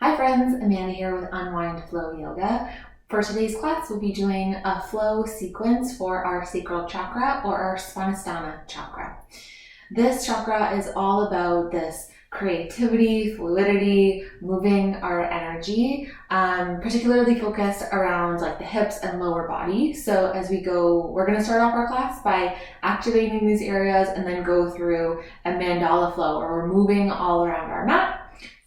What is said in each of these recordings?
Hi friends, Amanda here with Unwind Flow Yoga. For today's class, we'll be doing a flow sequence for our sacral chakra or our svanasthana chakra. This chakra is all about this creativity, fluidity, moving our energy, particularly focused around like the hips and lower body. So as we go, we're going to start off our class by activating these areas and then go through a mandala flow, where we're moving all around our mat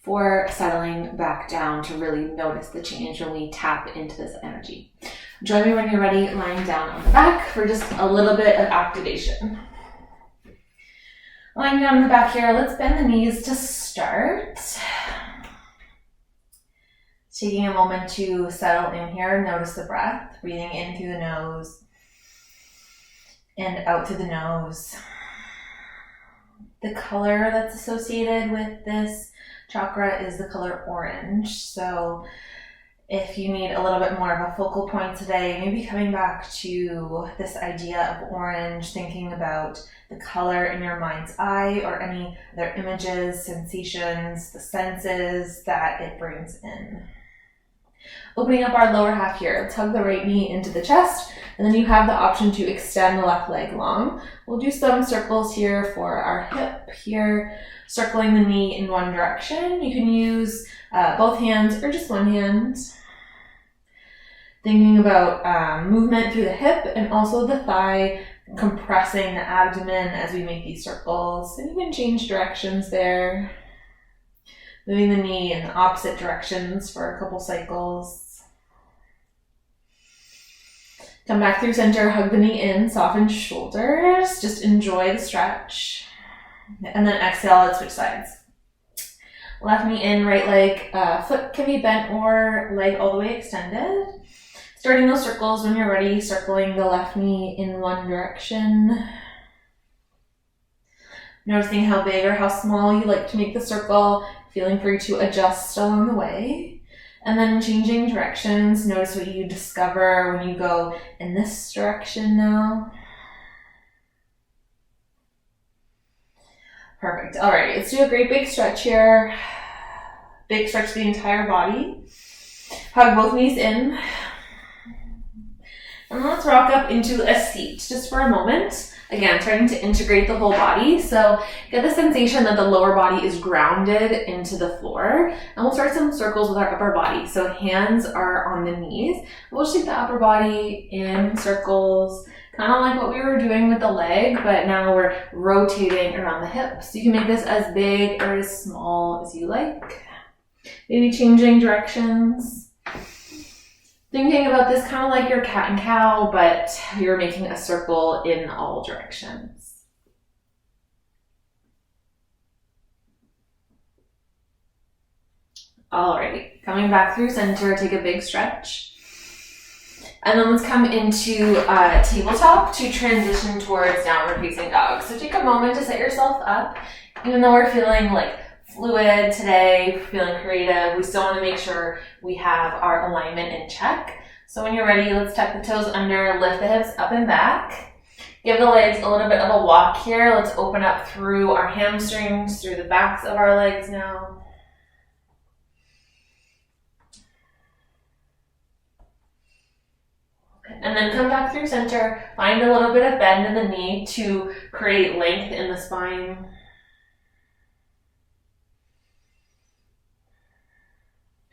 for settling back down to really notice the change when we tap into this energy. Join me when you're ready, lying down on the back for just a little bit of activation. Lying down on the back here, let's bend the knees to start. Taking a moment to settle in here, notice the breath, breathing in through the nose and out through the nose. The color that's associated with this chakra is the color orange. So if you need a little bit more of a focal point today, maybe coming back to this idea of orange, thinking about the color in your mind's eye or any other images, sensations, the senses that it brings in. Opening up our lower half here, let's hug the right knee into the chest, and then you have the option to extend the left leg long. We'll do some circles here for our hip here, circling the knee in one direction. You can use both hands or just one hand. Thinking about movement through the hip and also the thigh, compressing the abdomen as we make these circles. And you can change directions there. Moving the knee in the opposite directions for a couple cycles. Come back through center, hug the knee in, soften shoulders. Just enjoy the stretch. And then exhale, let's switch sides. Left knee in, right leg, foot can be bent or leg all the way extended. Starting those circles when you're ready, circling the left knee in one direction. Noticing how big or how small you like to make the circle, feeling free to adjust along the way. And then changing directions, notice what you discover when you go in this direction now. Perfect. All right, let's do a great big stretch here. Big stretch the entire body. Hug both knees in. And let's rock up into a seat just for a moment. Again, trying to integrate the whole body. So get the sensation that the lower body is grounded into the floor. And we'll start some circles with our upper body. So hands are on the knees. We'll just take the upper body in circles, kind of like what we were doing with the leg, but now we're rotating around the hips. You can make this as big or as small as you like. Maybe changing directions. Thinking about this kind of like your cat and cow, but you're making a circle in all directions. All right, coming back through center, take a big stretch. And then let's come into tabletop to transition towards downward facing dog. So take a moment to set yourself up. Even though we're feeling like fluid today, feeling creative, we still want to make sure we have our alignment in check. So when you're ready, let's tuck the toes under, lift the hips up and back. Give the legs a little bit of a walk here. Let's open up through our hamstrings, through the backs of our legs now. And then come back through center. Find a little bit of bend in the knee to create length in the spine.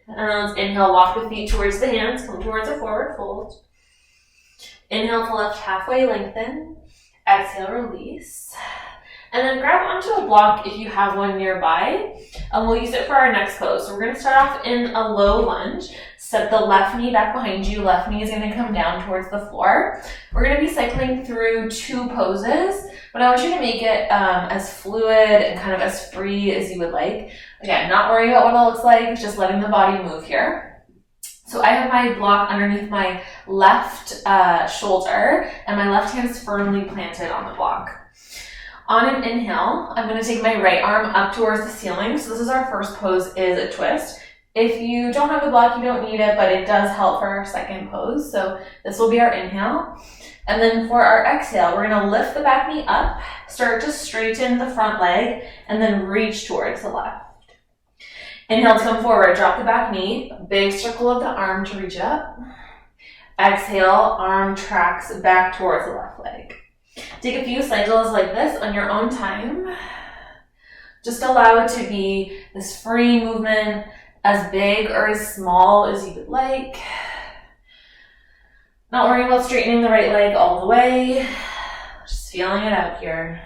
And let's inhale, walk the feet towards the hands, come towards a forward fold. Inhale to lift halfway, lengthen. Exhale, release. And then grab onto a block if you have one nearby. And we'll use it for our next pose. So we're going to start off in a low lunge. Set the left knee back behind you. Left knee is going to come down towards the floor. We're going to be cycling through two poses, but I want you to make it as fluid and kind of as free as you would like. Again, not worrying about what it looks like, just letting the body move here. So I have my block underneath my left shoulder, and my left hand is firmly planted on the block. On an inhale, I'm going to take my right arm up towards the ceiling. So this is our first pose, is a twist. If you don't have the block, you don't need it, but it does help for our second pose. So this will be our inhale. And then for our exhale, we're going to lift the back knee up, start to straighten the front leg, and then reach towards the left. Inhale to come forward, drop the back knee, big circle of the arm to reach up. Exhale, arm tracks back towards the left leg. Take a few cycles like this on your own time. Just allow it to be this free movement, as big or as small as you would like. Not worrying about straightening the right leg all the way. Just feeling it out here.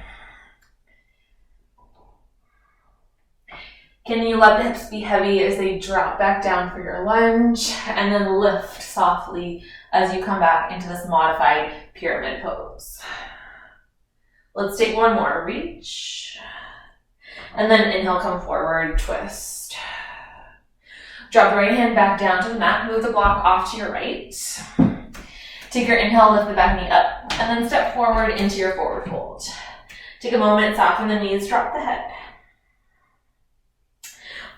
Can you let the hips be heavy as they drop back down for your lunge, and then lift softly as you come back into this modified pyramid pose. Let's take one more. Reach. And then inhale, come forward, twist. Drop the right hand back down to the mat. Move the block off to your right. Take your inhale, lift the back knee up, and then step forward into your forward fold. Take a moment, soften the knees, drop the head.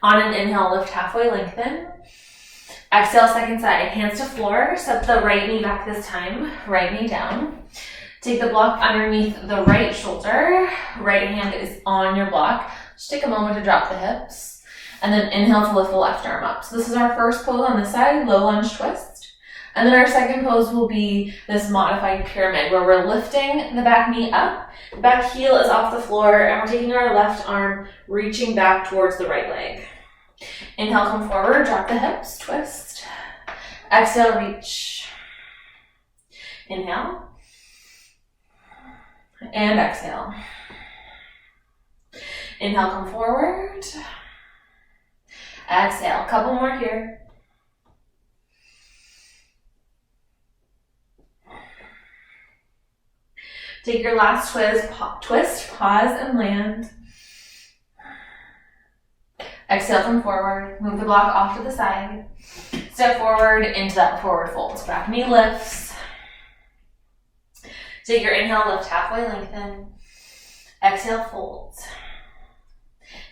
On an inhale, lift halfway, lengthen. Exhale, second side, hands to floor. Step the right knee back this time, right knee down. Take the block underneath the right shoulder. Right hand is on your block. Just take a moment to drop the hips. And then inhale to lift the left arm up. So this is our first pose on this side, low lunge twist. And then our second pose will be this modified pyramid where we're lifting the back knee up. The back heel is off the floor and we're taking our left arm, reaching back towards the right leg. Inhale, come forward, drop the hips, twist. Exhale, reach. Inhale. And exhale. Inhale, come forward. Exhale, couple more here. Take your last twist, pause and land. Exhale, come forward. Move the block off to the side. Step forward into that forward fold. Back knee lifts. Take your inhale, lift halfway, lengthen. Exhale, folds.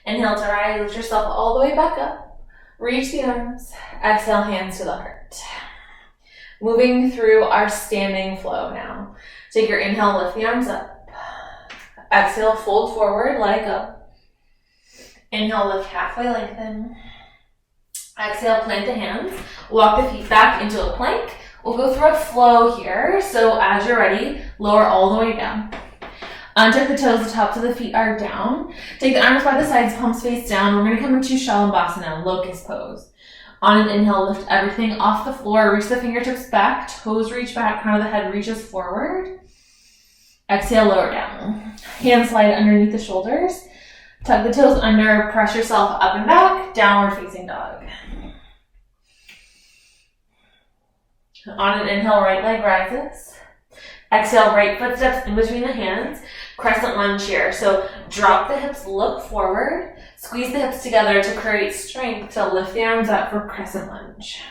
Inhale to rise, lift yourself all the way back up. Reach the arms. Exhale, hands to the heart. Moving through our standing flow now. Take your inhale, lift the arms up. Exhale, fold forward, leg up. Inhale, lift halfway, lengthen. Exhale, plant the hands. Walk the feet back into a plank. We'll go through a flow here. So as you're ready, lower all the way down. Untuck the toes, the tops of the feet are down. Take the arms by the sides, palms face down. We're going to come into Shalabhasana, locust pose. On an inhale, lift everything off the floor. Reach the fingertips back, toes reach back, crown of the head reaches forward. Exhale, lower down. Hands slide underneath the shoulders. Tuck the toes under, press yourself up and back, downward facing dog. On an inhale, right leg rises. Exhale, right foot steps in between the hands. Crescent lunge here. So drop the hips, look forward. Squeeze the hips together to create strength to lift the arms up for crescent lunge.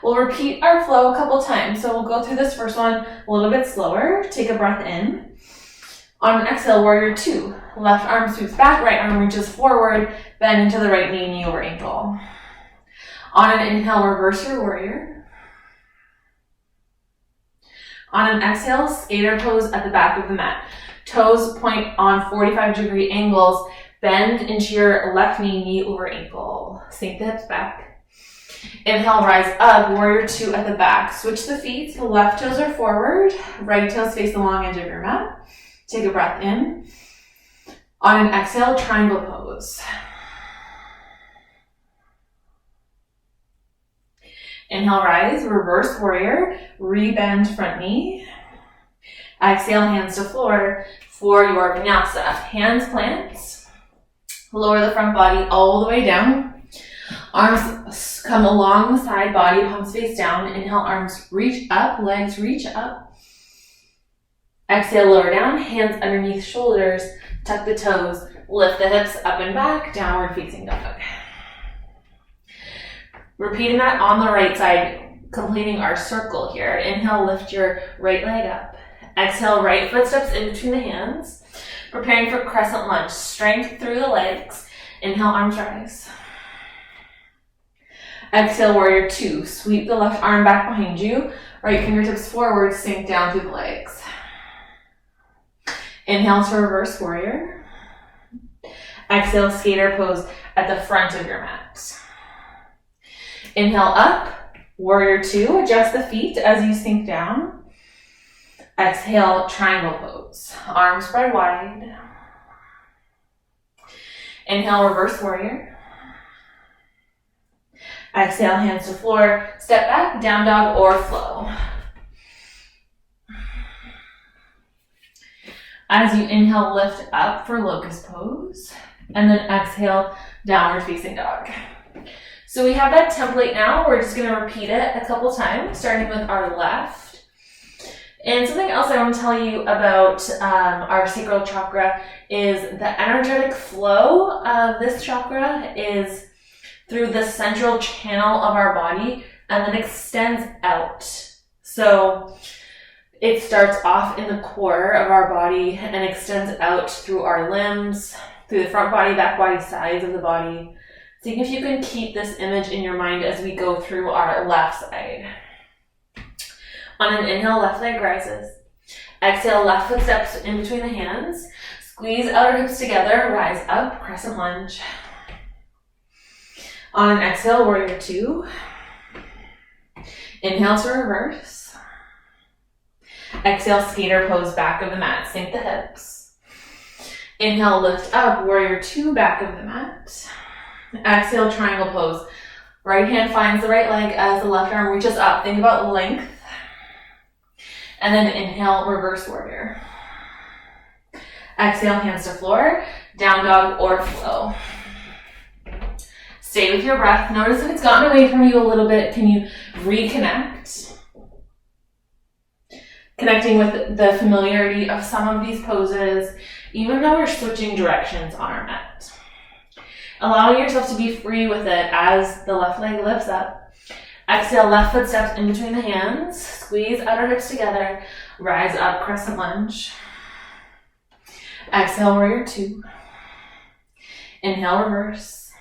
We'll repeat our flow a couple times. So we'll go through this first one a little bit slower. Take a breath in. On an exhale, warrior two. Left arm sweeps back, right arm reaches forward, bend into the right knee, knee over ankle. On an inhale, reverse your warrior. On an exhale, skater pose at the back of the mat. Toes point on 45-degree angles, bend into your left knee, knee over ankle. Sink the hips back. Inhale, rise up, warrior two at the back. Switch the feet, the left toes are forward, right toes face the long edge of your mat. Take a breath in. On an exhale, triangle pose. Inhale, rise, reverse warrior, rebend front knee. Exhale, hands to floor for your vinyasa. Hands plant. Lower the front body all the way down. Arms come along the side, body palms face down. Inhale, arms reach up, legs reach up. Exhale, lower down, hands underneath shoulders, tuck the toes, lift the hips up and back, downward facing dog. Repeating that on the right side, completing our circle here. Inhale, lift your right leg up. Exhale, right foot steps in between the hands. Preparing for crescent lunge, strength through the legs. Inhale, arms rise. Exhale, warrior two. Sweep the left arm back behind you. Right fingertips forward, sink down through the legs. Inhale to reverse warrior. Exhale, skater pose at the front of your mat. Inhale up, warrior two, adjust the feet as you sink down. Exhale, triangle pose, arms spread wide. Inhale, reverse warrior. Exhale, hands to floor, step back, down dog or flow. As you inhale, lift up for locust pose, and then exhale, downward facing dog. So we have that template now. We're just gonna repeat it a couple times, starting with our left. And something else I want to tell you about our sacral chakra is the energetic flow of this chakra is through the central channel of our body and then extends out. So it starts off in the core of our body and extends out through our limbs, through the front body, back body, sides of the body. See if you can keep this image in your mind as we go through our left side. On an inhale, left leg rises. Exhale, left foot steps in between the hands. Squeeze outer hips together, rise up, crescent lunge. On an exhale, warrior two. Inhale to reverse. Exhale, skater pose, back of the mat, sink the hips. Inhale, lift up, warrior two, back of the mat. Exhale, triangle pose. Right hand finds the right leg as the left arm reaches up. Think about length. And then inhale, reverse warrior. Exhale, hands to floor, down dog or flow. Stay with your breath. Notice if it's gotten away from you a little bit, can you reconnect? Connecting with the familiarity of some of these poses, even though we're switching directions on our mat. Allowing yourself to be free with it as the left leg lifts up. Exhale, left foot steps in between the hands. Squeeze outer hips together. Rise up, crescent lunge. Exhale, warrior two. Inhale, reverse.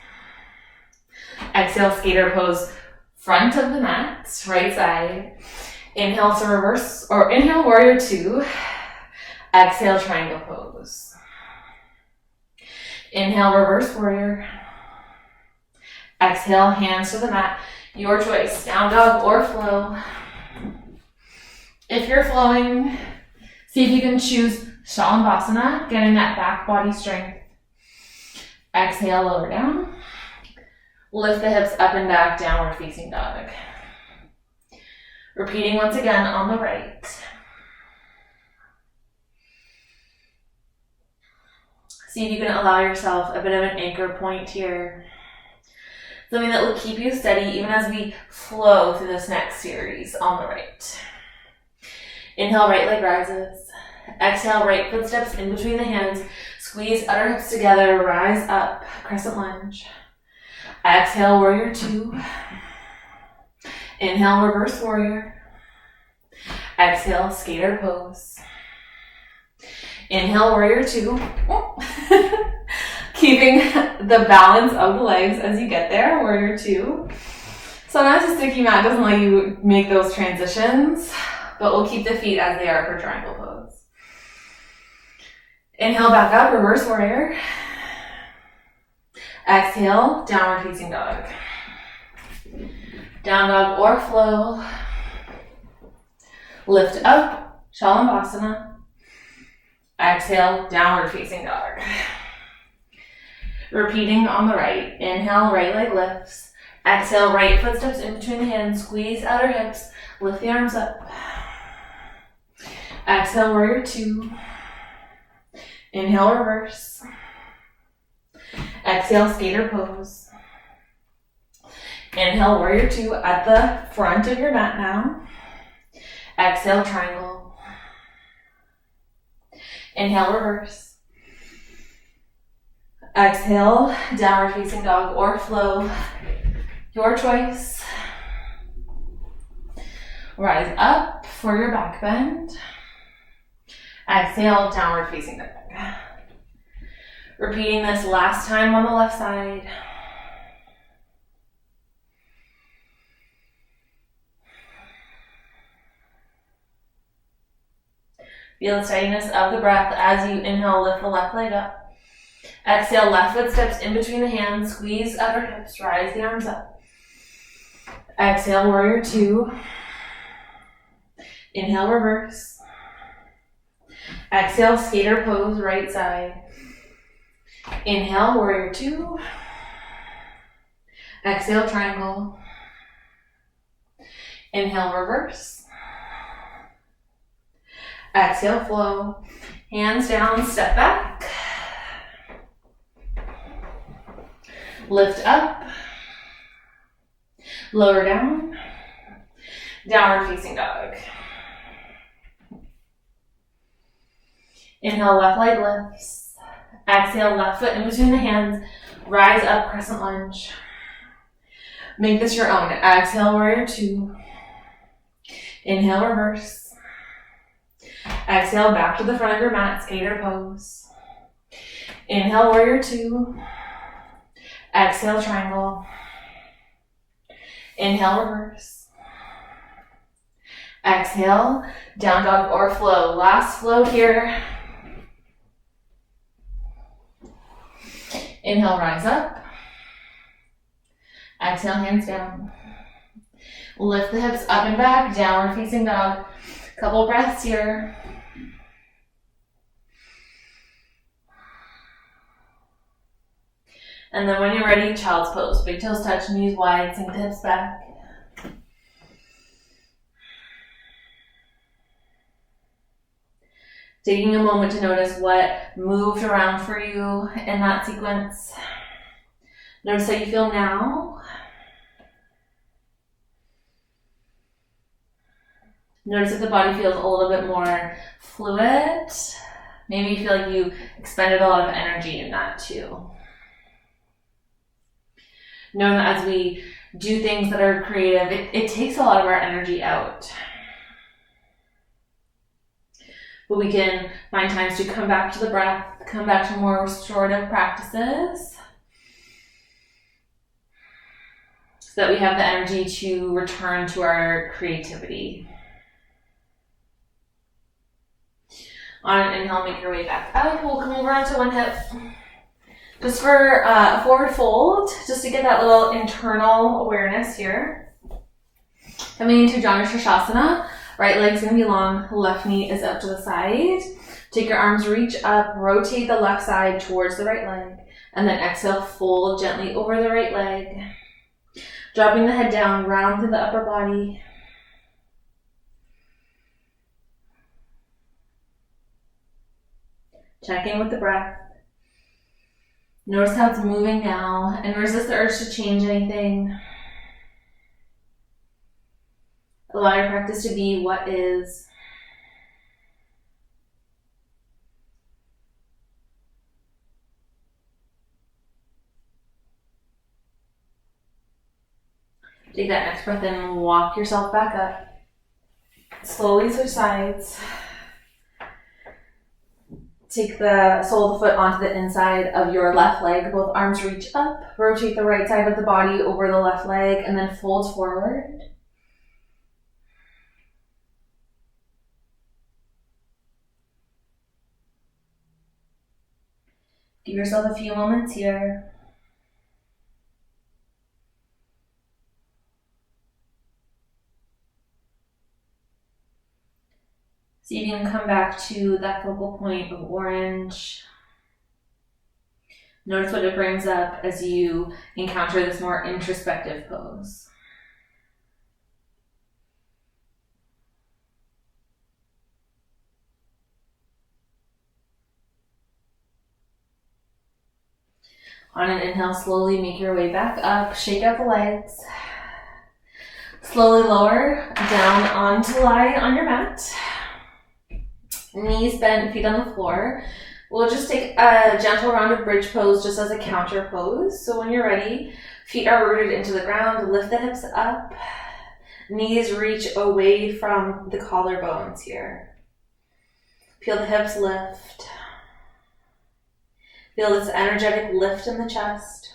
Exhale, skater pose, front of the mat, right side. Inhale to reverse, or inhale, warrior two. Exhale, triangle pose. Inhale, reverse warrior. Exhale, hands to the mat. Your choice, down dog or flow. If you're flowing, see if you can choose Shalabhasana, getting that back body strength. Exhale, lower down. Lift the hips up and back, downward facing dog. Repeating once again on the right. See if you can allow yourself a bit of an anchor point here. Something that will keep you steady even as we flow through this next series on the right. Inhale, right leg rises. Exhale, right foot steps in between the hands. Squeeze outer hips together, rise up, crescent lunge. Exhale, warrior two. Inhale, reverse warrior. Exhale, skater pose. Inhale, warrior two. Keeping the balance of the legs as you get there, warrior two. Sometimes a sticky mat doesn't let you make those transitions, but we'll keep the feet as they are for triangle pose. Inhale, back up, reverse warrior. Exhale, downward facing dog. Down dog or flow. Lift up, Shalabhasana. Exhale, downward facing dog. Repeating on the right. Inhale, right leg lifts. Exhale, right foot steps in between the hands. Squeeze outer hips. Lift the arms up. Exhale, warrior two. Inhale, reverse. Exhale, skater pose. Inhale, warrior two at the front of your mat now. Exhale, triangle. Inhale, reverse. Exhale, downward facing dog or flow. Your choice. Rise up for your back bend. Exhale, downward facing dog. Repeating this last time on the left side. Feel the steadiness of the breath as you inhale, lift the left leg up. Exhale, left foot steps in between the hands, squeeze outer hips, rise the arms up. Exhale, warrior two. Inhale, reverse. Exhale, skater pose, right side. Inhale, warrior two. Exhale, triangle. Inhale, reverse. Exhale, flow. Hands down, step back. Lift up. Lower down. Downward facing dog. Inhale, left leg lifts. Exhale, left foot in between the hands. Rise up, crescent lunge. Make this your own. Exhale, warrior two. Inhale, reverse. Exhale, back to the front of your mat, skater pose. Inhale, warrior two. Exhale, triangle. Inhale, reverse. Exhale, down dog or flow. Last flow here. Inhale, rise up. Exhale, hands down. Lift the hips up and back, downward facing dog. Couple breaths here. And then when you're ready, child's pose. Big toes touch, knees wide, sink the hips back. Taking a moment to notice what moved around for you in that sequence. Notice how you feel now. Notice if the body feels a little bit more fluid. Maybe you feel like you expended a lot of energy in that too. Know that as we do things that are creative, it takes a lot of our energy out. But we can find times to come back to the breath, come back to more restorative practices, so that we have the energy to return to our creativity. On an inhale, make your way back up. We'll come over onto one hip. Just for a forward fold, just to get that little internal awareness here. Coming into Janu Shirshasana, right leg's gonna be long, left knee is up to the side. Take your arms, reach up, rotate the left side towards the right leg, and then exhale, fold gently over the right leg. Dropping the head down, round through the upper body. Check in with the breath. Notice how it's moving now, and resist the urge to change anything. Allow your practice to be what is. Take that next breath in and walk yourself back up. Slowly switch sides. Take the sole of the foot onto the inside of your left leg. Both arms reach up. Rotate the right side of the body over the left leg and then fold forward. Give yourself a few moments here. See if you can come back to that focal point of orange. Notice what it brings up as you encounter this more introspective pose. On an inhale, slowly make your way back up. Shake out the legs. Slowly lower down onto lie on your mat. Knees bent, feet on the floor. We'll just take a gentle rounded bridge pose just as a counter pose. So when you're ready, feet are rooted into the ground. Lift the hips up. Knees reach away from the collarbones here. Feel the hips lift. Feel this energetic lift in the chest.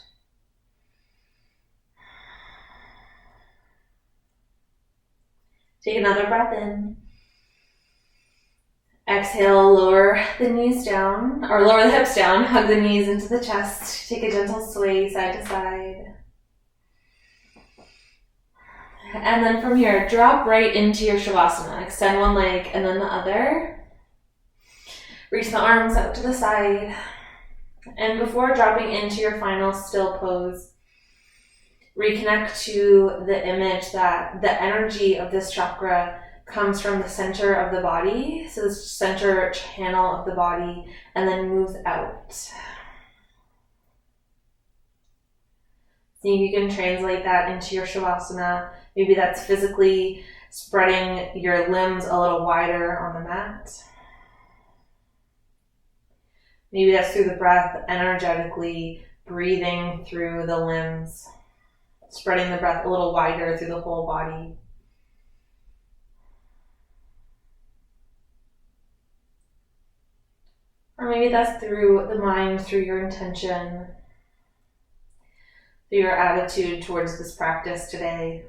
Take another breath in. Exhale, lower the knees down, or lower the hips down, hug the knees into the chest, take a gentle sway side to side. And then from here, drop right into your Shavasana. Extend one leg and then the other. Reach the arms out to the side. And before dropping into your final still pose, reconnect to the image that the energy of this chakra comes from the center of the body, so the center channel of the body, and then moves out. See if you can translate that into your Shavasana. Maybe that's physically spreading your limbs a little wider on the mat. Maybe that's through the breath, energetically breathing through the limbs, spreading the breath a little wider through the whole body. Or maybe that's through the mind, through your intention, through your attitude towards this practice today.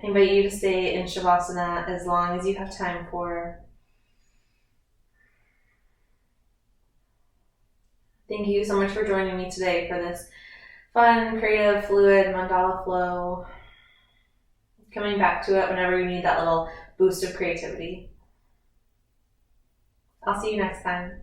I invite you to stay in Shavasana as long as you have time for. Thank you so much for joining me today for this fun, creative, fluid mandala flow. Coming back to it whenever you need that little boost of creativity. I'll see you next time.